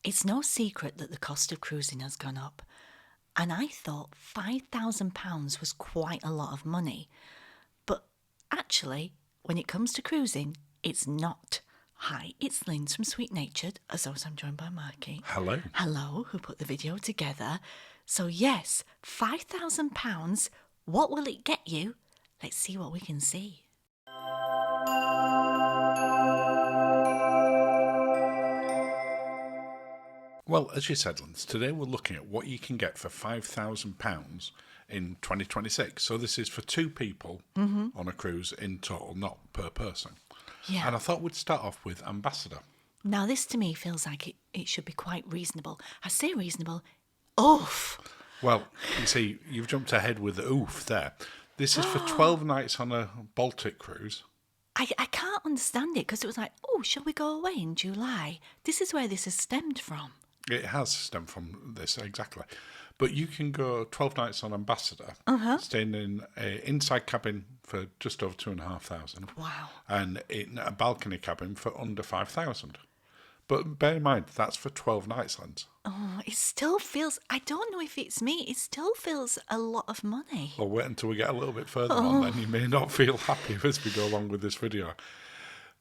It's no secret that the cost of cruising has gone up, and I thought £5,000 was quite a lot of money. But actually, when it comes to cruising, it's not. Hi, it's Linz from Sweet Natured, as always I'm joined by Marky. Hello. Hello, who put the video together. So yes, £5,000, what will it get you? Let's see what we can see. Well, as you said, Linz, today we're looking at what you can get for £5,000 in 2026. So this is for two people on a cruise in total, not per person. Yeah. And I thought we'd start off with Ambassador. Now this to me feels like it should be quite reasonable. I say reasonable, oof. Well, you see, you've jumped ahead with the oof there. This is for 12 nights on a Baltic cruise. I can't understand it because it was like, oh, shall we go away in July? This is where this has stemmed from. It has stemmed from this, exactly. But you can go 12 nights on Ambassador, staying in an inside cabin for just over 2,500. Wow. And in a balcony cabin for under 5,000. But bear in mind, that's for 12 nights, Linz. Oh, it still feels, I don't know if it's me, it still feels a lot of money. Well, wait until we get a little bit further on, then you may not feel happy as we go along with this video.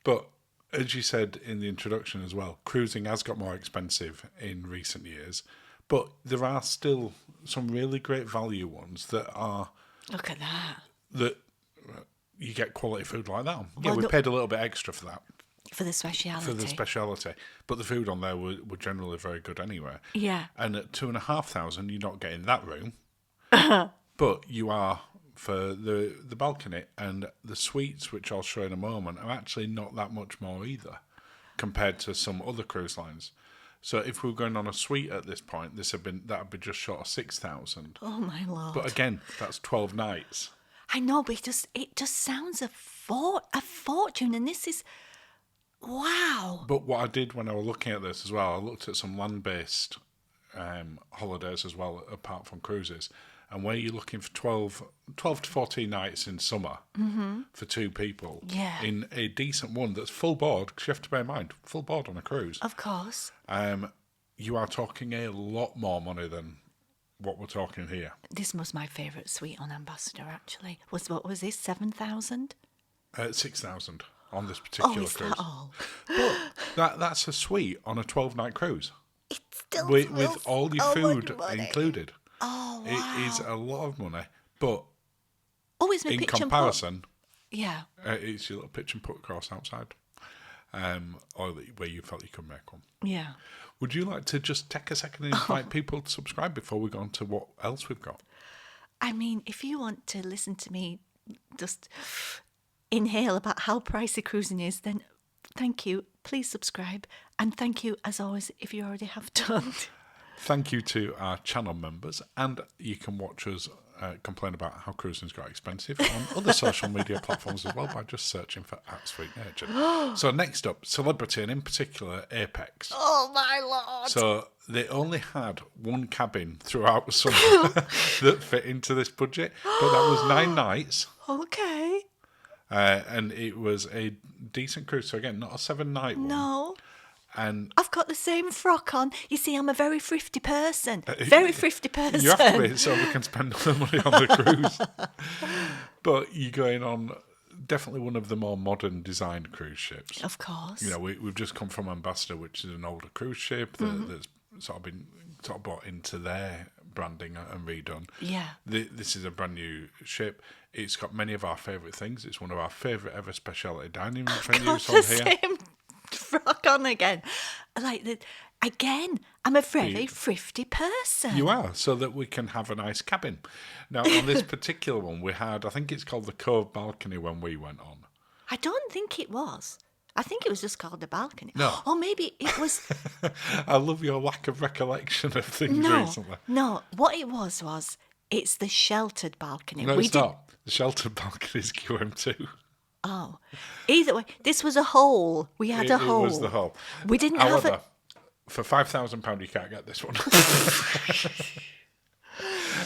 But as you said in the introduction as well, cruising has got more expensive in recent years. But there are still some really great value ones that are... Look at that. That you get quality food like that. Yeah, Well, we no- paid a little bit extra for that. For the speciality. For the speciality. But the food on there were generally very good anyway. Yeah. And at 2,500, you're not getting that room. But you are for the balcony. And the suites, which I'll show in a moment, are actually not that much more either compared to some other cruise lines. So if we were going on a suite at this point, that would be just short of 6,000. Oh my Lord. But again, that's 12 nights. I know, but it just sounds a fortune, and this is, wow. But what I did when I was looking at this as well, I looked at some land-based holidays as well, apart from cruises. And where you're looking for 12 to 14 nights in summer for two people, Yeah. in a decent one that's full board, because you have to bear in mind, full board on a cruise, Of course. you are talking a lot more money than what we're talking here. This was my favourite suite on Ambassador, actually. What was this, 7,000? 6,000 on this Oh, particular is cruise. that all? But that's a suite on a 12-night cruise It still with feels all your so much food money. included. Oh, wow. It is a lot of money, but Oh, it's my in pitch and comparison, put. Yeah. it's your little pitch and put course outside, or where you felt you could make one. Yeah. Would you like to just take a second and invite people to subscribe before we go on to what else we've got? I mean, if you want to listen to me just inhale about how pricey cruising is, then thank you. Please subscribe. And thank you, as always, if you already have done. Thank you to our channel members, and you can watch us complain about how cruising's got expensive on other social media platforms as well by just searching for @SweetNature. So next up, celebrity, and in particular Apex. Oh, my Lord. So they only had one cabin throughout the summer that fit into this budget, but that was 9 nights, Okay. and it was a decent cruise. So again, not a 7-night one. No. And I've got the same frock on. You see, I'm a very thrifty person. Very thrifty person. you have to be so we can spend all the money on the cruise. But you're going on definitely one of the more modern designed cruise ships. Of course. You know, we've just come from Ambassador, which is an older cruise ship that's sort of been brought into their branding and redone. Yeah. This is a brand new ship. It's got many of our favourite things. It's one of our favourite ever specialty dining venues Got on the here. same frock on again. Again, I'm a very thrifty person. You are, so that we can have a nice cabin. Now, on this particular one, we had, I think it's called the Cove Balcony when we went on. I don't think it was. I think it was just called the balcony. No. Or maybe it was... I love your lack of recollection of things recently. No. What it was it's the sheltered balcony. No, it's not. The sheltered balcony is QM2. Oh. Either way, this was a hole. We had a hole. It was the hole. We didn't However, have for £5,000 you can't get this one.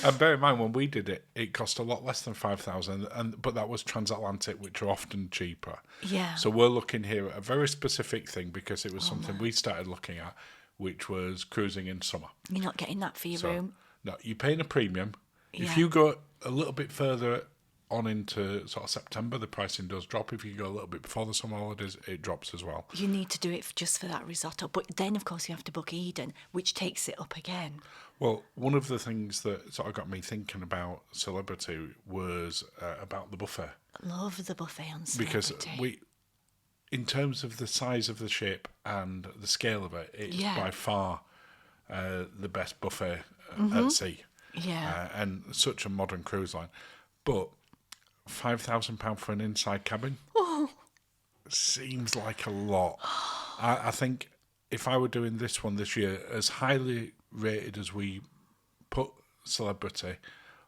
And bear in mind, when we did it, it cost a lot less than £5,000, but that was transatlantic, which are often cheaper. Yeah. So we're looking here at a very specific thing because it was something we started looking at. which was cruising in summer. You're not getting that for your So, room. no, you're paying a premium. Yeah. If you go a little bit further on into sort of September, the pricing does drop. If you go a little bit before the summer holidays, it drops as well. You need to do it just for that risotto. But then, of course, you have to book Eden, which takes it up again. Well, one of the things that sort of got me thinking about Celebrity was about the buffet. Love the buffet on Because Celebrity. in terms of the size of the ship and the scale of it, it's by far the best buffet at sea. Yeah. And such a modern cruise line. But £5,000 for an inside cabin seems like a lot. I think if I were doing this one this year, as highly rated as we put Celebrity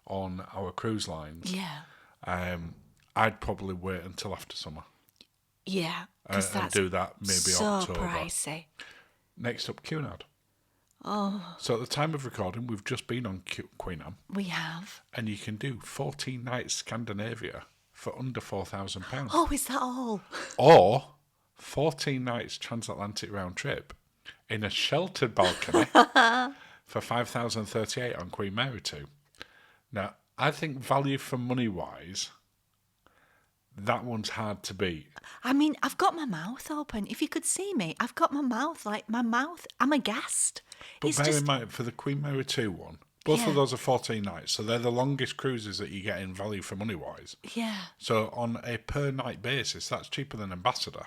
on our cruise lines, I'd probably wait until after summer. Yeah. And That's do that maybe so October. pricey. Next up, Cunard. So at the time of recording, we've just been on Queen Anne, We have. and you can do 14 nights Scandinavia for under £4,000. Oh, is that all? Or 14 nights transatlantic round trip in a sheltered balcony for 5,038 on Queen Mary 2. Now, I think value for money wise, that one's hard to beat. I mean, I've got my mouth open. If you could see me, I've got my mouth, I'm aghast. But It's bear just, in mind, for the Queen Mary 2 one, both Yeah. of those are 14 nights, so they're the longest cruises that you get in value for money wise. yeah. So on a per night basis, that's cheaper than Ambassador.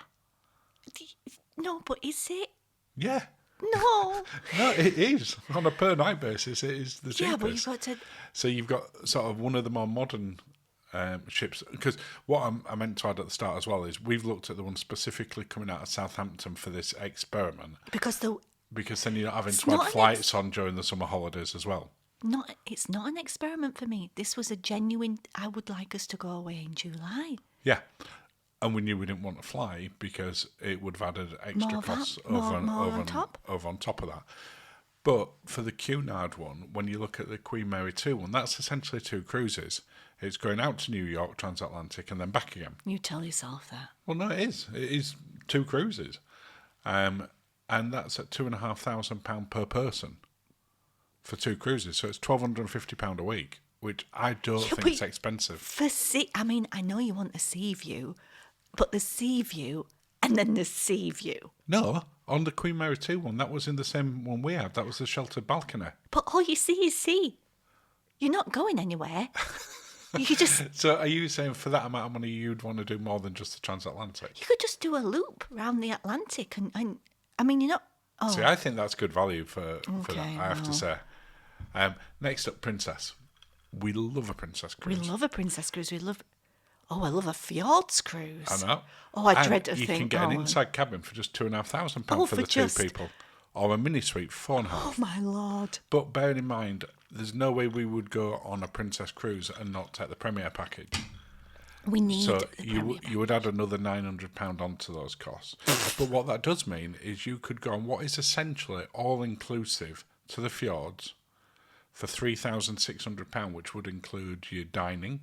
No, but is it? Yeah. No. No, it is. On a per night basis, it is the cheapest. Yeah, but you've got to. So you've got sort of one of the more modern ships. Because what I meant to add at the start as well is we've looked at the one specifically coming out of Southampton for this experiment. Because Then you're not having It's to not have an flights on during the summer holidays as well. it's not an experiment for me. This was a genuine. I would like us to go away in July. Yeah. And we knew we didn't want to fly because it would have added extra More costs more on top? over on top of that. But for the Cunard one, when you look at the Queen Mary 2 one, that's essentially 2 cruises. It's going out to New York, transatlantic, and then back again. You tell yourself that. Well, no, it is. It is 2 cruises. And that's at £2,500 per person for 2 cruises. So it's £1,250 a week, which I don't think but is expensive. I mean, I know you want a sea view, but the sea view and then the sea view. No, on the Queen Mary 2 one, that was in the same one we had. That was the sheltered balcony. But all you see is sea. You're not going anywhere. You could just So are you saying for that amount of money you'd want to do more than just the transatlantic? you could just do a loop around the Atlantic and I mean you're not. Oh, See, I think that's good value for that, Okay, I have to say. Next up, Princess. We love a Princess we cruise. love a princess cruise. I love a fjords cruise. I know. Oh, I And dread to you think. can get an oh, inside cabin for just £2,500 Oh, for for the 2 just- people. Or a mini suite, 4.5. Oh my lord. But bearing in mind, there's no way we would go on a Princess cruise and not take the Premier package. We need So the Premier you would add another £900 onto those costs. But what that does mean is you could go on what is essentially all-inclusive to the fjords for £3,600, which would include your dining,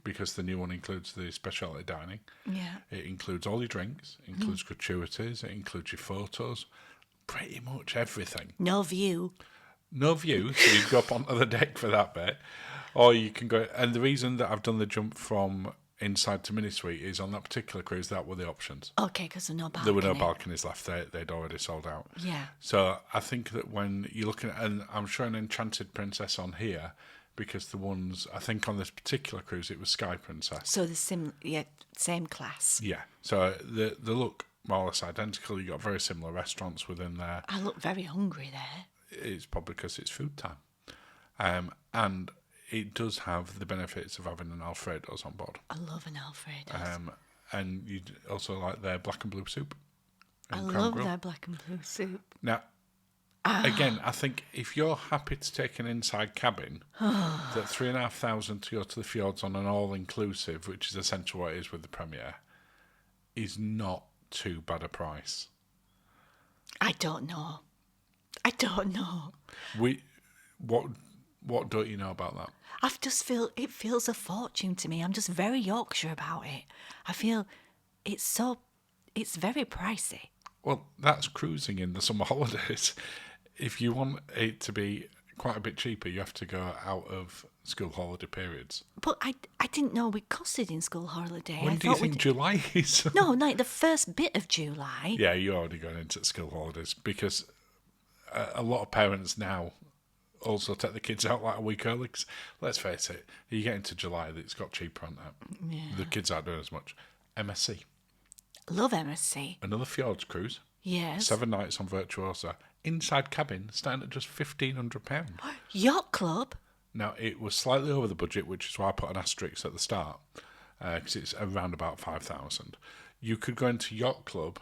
because the new one includes the specialty dining. Yeah. It includes all your drinks, it includes gratuities, it includes your photos, pretty much everything. No view. No view, so you go up onto the deck for that bit. Or you can go, and the reason that I've done the jump from inside to mini suite is on that particular cruise, that were the options. Okay, because there's no balcony. There were no balconies left, they'd already sold out. Yeah. So I think that when you're looking at, and I'm showing Enchanted Princess on here, because the ones, I think on this particular cruise, it was Sky Princess. So the same class. Yeah. So the look more or less identical. You got very similar restaurants within there. I look very hungry there. It's probably because it's food time. And it does have the benefits of having an Alfredo's on board. I love an Alfredo's. And you also like their black and blue soup. I and Crown love Grill. their black and blue soup. Now, again, I think if you're happy to take an inside cabin, that £3,500 to go to the fjords on an all-inclusive, which is essentially what it is with the Premier, is not too bad a price. I don't know. What don't you know about that? It feels a fortune to me. I'm just very Yorkshire about it. I feel it's very pricey. Well, that's cruising in the summer holidays. If you want it to be quite a bit cheaper, you have to go out of school holiday periods. But I didn't know we costed in school holiday. When I do you thought think July is? No, like the first bit of July. Yeah, you're already going into school holidays because a lot of parents now also take the kids out like a week early. 'Cause let's face it, you get into July, it's got cheaper on that. Yeah. The kids aren't doing as much. MSC, Love MSC. another fjords cruise, Yes. 7 nights on Virtuosa, inside cabin, starting at just £1,500. Yacht Club. Now, it was slightly over the budget, which is why I put an asterisk at the start, because it's around about 5,000. You could go into Yacht Club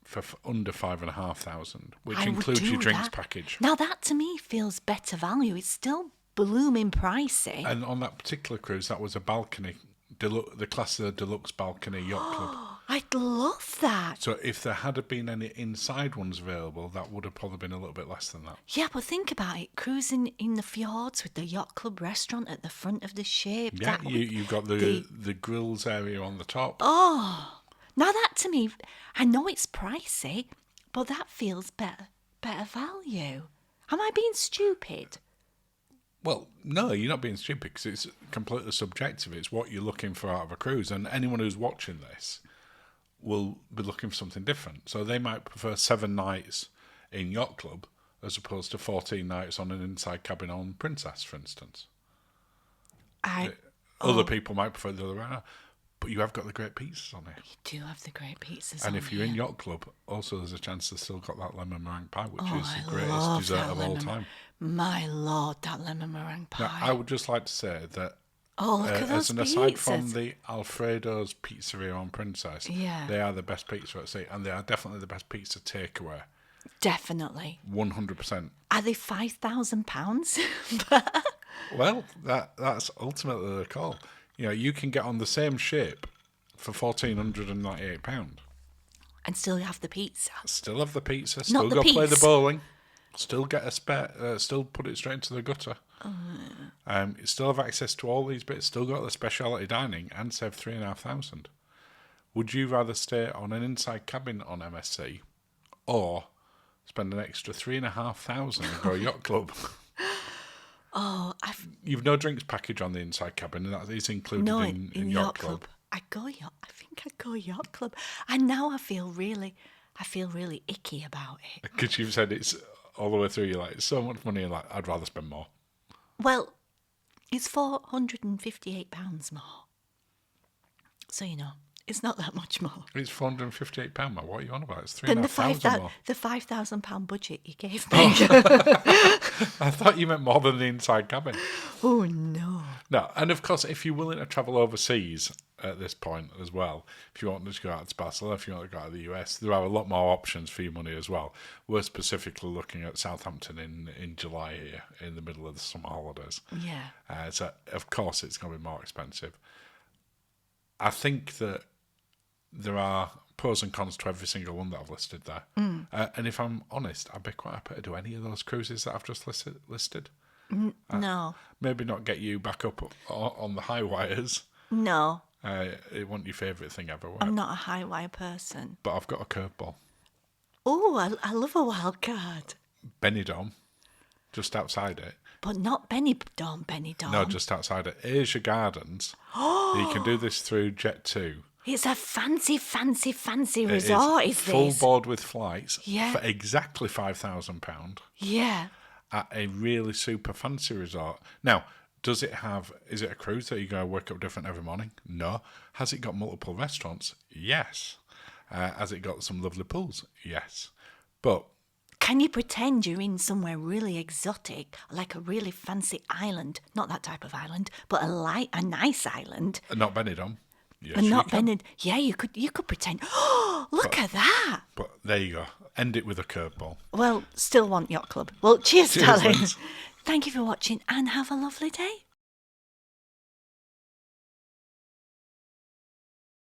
for under 5,500, which I would includes do your drinks that. package. Now that to me feels better value. It's still blooming pricey. And on that particular cruise, that was a balcony, the class of the deluxe balcony yacht club. I'd love that. So if there had been any inside ones available, that would have probably been a little bit less than that. Yeah, but think about it. Cruising in the fjords with the Yacht Club restaurant at the front of the ship. Yeah, that you've got the grills area on the top. Oh, now that to me, I know it's pricey, but that feels better value. Am I being stupid? Well, no, you're not being stupid because it's completely subjective. It's what you're looking for out of a cruise. And anyone who's watching this will be looking for something different. So they might prefer 7 nights in Yacht Club as opposed to 14 nights on an inside cabin on Princess, for instance. Other people might prefer the other way around. But you have got the great pizzas on it. You do have the great pizzas And on if you're here. in Yacht Club, also there's a chance they've still got that lemon meringue pie, which Oh, is I the greatest love dessert that of all lemon- time. My lord, that lemon meringue pie. Now, I would just like to say that Oh, look at as those an aside pizzas. from the Alfredo's Pizzeria on Princess, Yeah. they are the best pizza at sea, and they are definitely the best pizza takeaway. Definitely. 100%. Are they £5,000? Well, that's ultimately the call. You know, you can get on the same ship for £1,498. And still have the pizza. Still have the pizza, still the go play the pizza. bowling, still get a spare, still put it straight into the gutter. You still have access to all these bits, still got the speciality dining, and save 3,500. Would you rather stay on an inside cabin on MSC, or spend an extra 3,500 and go Yacht Club? Oh, You've no drinks package on the inside cabin, and that is included no, in Yacht Club. I think I'd go Yacht Club. And now I feel really icky about it. Because you've said it's all the way through, you're like, it's so much money, and like, I'd rather spend more. Well, it's £458 more. So, you know, it's not that much more. It's £458 more. What are you on about? It's Than the £3,500 more. £5,000 budget you gave me. I thought you meant more than the inside cabin. Oh, no. No, and of course, if you're willing to travel overseas at this point as well, if you want to go out to Barcelona, if you want to go out to the US, there are a lot more options for your money as well. We're specifically looking at Southampton in July here, in the middle of the summer holidays. Yeah. So, of course, it's going to be more expensive. I think that there are pros and cons to every single one that I've listed there. And if I'm honest, I'd be quite happy to do any of those cruises that I've just listed. No. Maybe not get you back up on the high wires. No. It wasn't your favourite thing ever, was it? I'm not a high wire person. But I've got a curveball. Oh, I love a wild card. Benidorm, just outside it. But not Benidorm. No, just outside it. Asia Gardens. You can do this through Jet 2. It's a fancy It resort, is full this? board with flights Yeah. for exactly £5,000 Yeah. at a really super fancy resort. Now, is it a cruise that you're going to wake up different every morning? No. Has it got multiple restaurants? Yes. Has it got some lovely pools? Yes. But Can you pretend you're in somewhere really exotic, like a really fancy island? Not that type of island, but a nice island. not Benidorm. Yes, And you not can. Yeah, you could pretend. Oh, look at that. But there you go. End it with a curveball. Well, still want Yacht Club. Well, cheers Cheers, darling. Linz. Thank you for watching and have a lovely day.